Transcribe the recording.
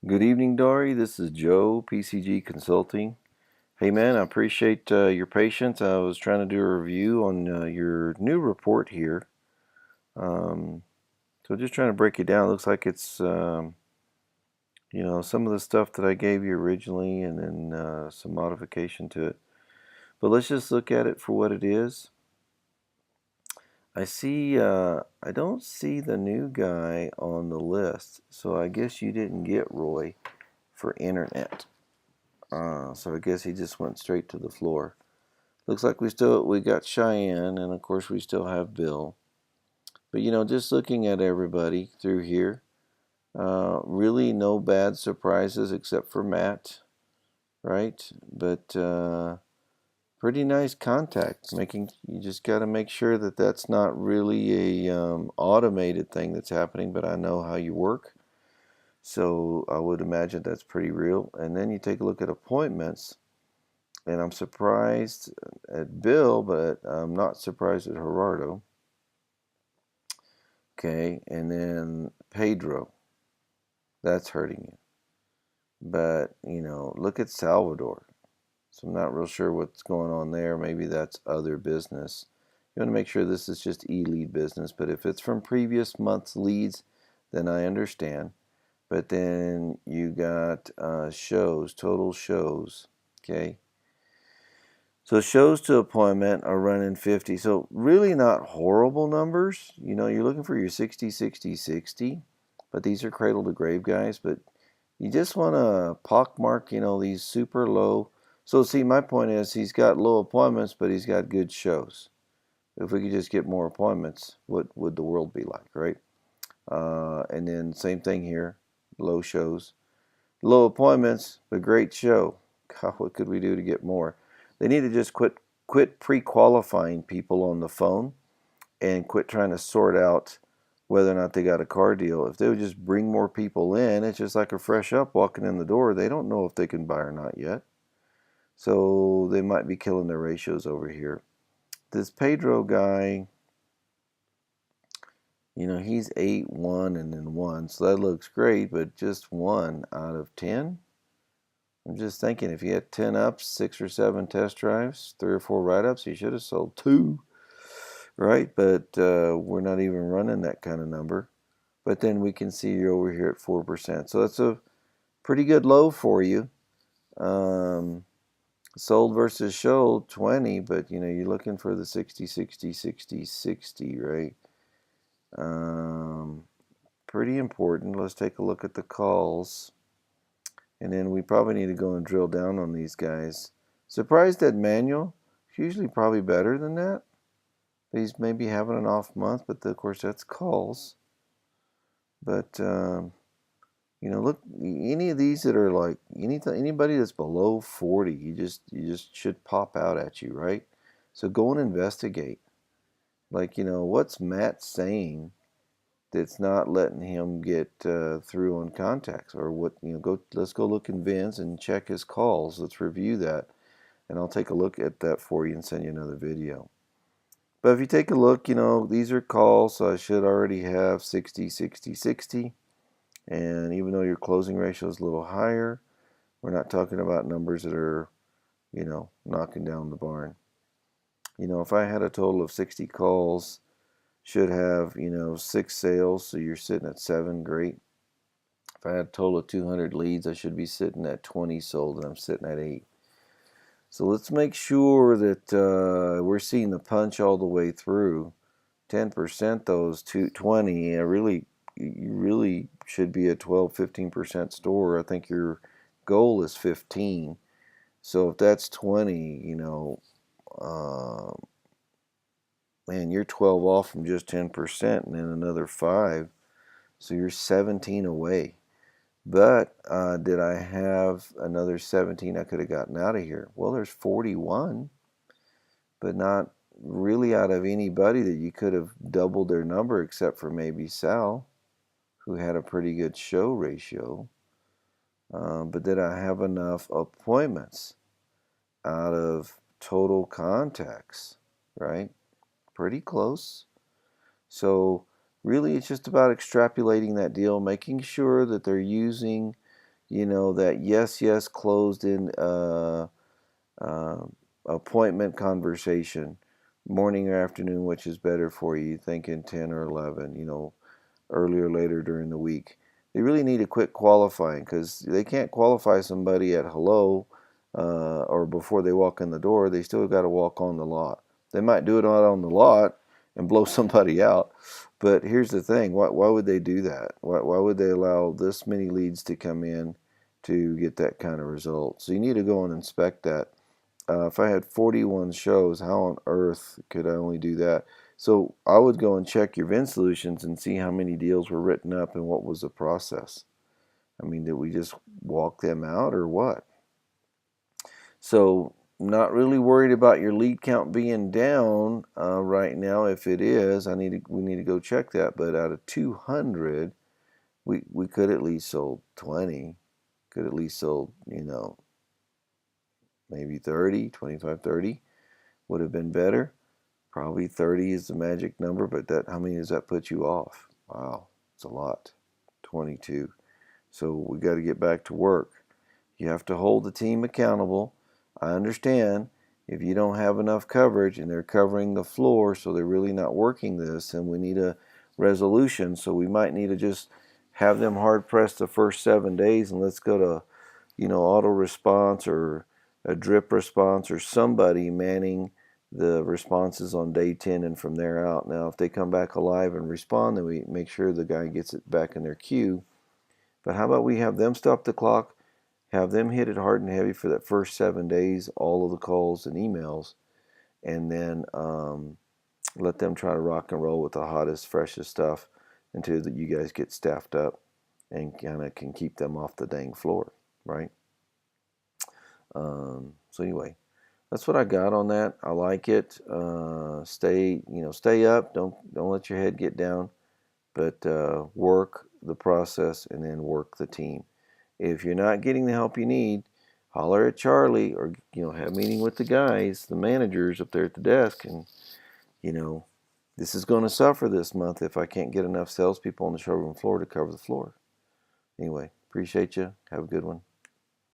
Good evening, Dory. This is Joe, PCG Consulting. Hey, man, I appreciate your patience. I was trying to do a review on your new report here. Um, so just trying to break it down. It looks like it's, some of the stuff that I gave you originally and then some modification to it. But let's just look at it for what it is. I don't see the new guy on the list. So I guess you didn't get Roy for internet. So I guess he just went straight to the floor. Looks like we got Cheyenne, and of course we still have Bill. But just looking at everybody through here, really no bad surprises except for Matt, right? But pretty nice contact. You just got to make sure that that's not really a automated thing that's happening. But I know how you work, so I would imagine that's pretty real. And then you take a look at appointments. And I'm surprised at Bill, but I'm not surprised at Gerardo. Okay, and then Pedro, that's hurting you. But, look at Salvador. So I'm not real sure what's going on there. Maybe that's other business. You want to make sure this is just e-lead business. But if it's from previous month's leads, then I understand. But then you got shows, total shows. Okay. So shows to appointment are running 50. So really not horrible numbers. You're looking for your 60, 60, 60. But these are cradle to grave guys. But you just want to pockmark, these super low. So see, my point is he's got low appointments, but he's got good shows. If we could just get more appointments, what would the world be like, right? And then same thing here, low shows. Low appointments, but great show. God, what could we do to get more? They need to just quit pre-qualifying people on the phone and quit trying to sort out whether or not they got a car deal. If they would just bring more people in, it's just like a fresh up walking in the door. They don't know if they can buy or not yet. So they might be killing their ratios over here. This Pedro guy, he's 8, 1, and then 1. So that looks great, but just 1 out of 10. I'm just thinking if he had 10 ups, 6 or 7 test drives, 3 or 4 write ups, he should have sold 2, right? But we're not even running that kind of number. But then we can see you're over here at 4%. So that's a pretty good low for you. Um, sold versus showed 20, but you're looking for the 60, 60, 60, 60, right? Um, pretty important. Let's take a look at the calls. And then we probably need to go and drill down on these guys. Surprised at Manuel. He's usually probably better than that. He's maybe having an off month, but of course that's calls. But look, any of these that are like anybody that's below 40, you just should pop out at you, right? So go and investigate. Like what's Matt saying that's not letting him get through on contacts, or what let's go look in Vince and check his calls. Let's review that, and I'll take a look at that for you and send you another video. But if you take a look, these are calls, so I should already have 60, 60, 60. And even though your closing ratio is a little higher, we're not talking about numbers that are, knocking down the barn. If I had a total of 60 calls, should have, 6 sales, so you're sitting at 7, great. If I had a total of 200 leads, I should be sitting at 20 sold, and I'm sitting at 8. So let's make sure that we're seeing the punch all the way through. 10% those 20, you really should be a 12, 15% store. I think your goal is 15. So if that's 20, uh, man, you're 12 off from just 10% and then another 5. So you're 17 away. But did I have another 17 I could have gotten out of here? Well, there's 41, but not really out of anybody that you could have doubled their number except for maybe Sal, who had a pretty good show ratio. But did I have enough appointments out of total contacts, right? Pretty close. So really it's just about extrapolating that deal, making sure that they're using, that yes closed in uh, appointment conversation, morning or afternoon, which is better for you, thinking 10 or 11, earlier or later during the week. They really need to quit qualifying because they can't qualify somebody at hello or before they walk in the door. They still got to walk on the lot. They might do it out on the lot and blow somebody out. But here's the thing. Why would they do that? Why would they allow this many leads to come in to get that kind of result? So you need to go and inspect that. If I had 41 shows, how on earth could I only do that? So I would go and check your VIN solutions and see how many deals were written up and what was the process. I mean, did we just walk them out or what? So not really worried about your lead count being down right now. If it is, we need to go check that. But out of 200, we could at least sold 20. Could at least sold, maybe 30, 25, 30 would have been better. Probably 30 is the magic number, but how many does that put you off? Wow, it's a lot. 22. So we got to get back to work. You have to hold the team accountable. I understand if you don't have enough coverage and they're covering the floor, so they're really not working this, and we need a resolution. So we might need to just have them hard pressed the first 7 days, and let's go to, auto response or a drip response or somebody manning the responses on day 10 and from there out. Now, if they come back alive and respond, then we make sure the guy gets it back in their queue. But how about we have them stop the clock, have them hit it hard and heavy for that first 7 days, all of the calls and emails, and then let them try to rock and roll with the hottest, freshest stuff until you guys get staffed up and kind of can keep them off the dang floor, right? So anyway, that's what I got on that. I like it. Stay up. Don't let your head get down, but work the process and then work the team. If you're not getting the help you need, holler at Charlie or have a meeting with the guys, the managers up there at the desk, and this is going to suffer this month if I can't get enough salespeople on the showroom floor to cover the floor. Anyway, appreciate you. Have a good one.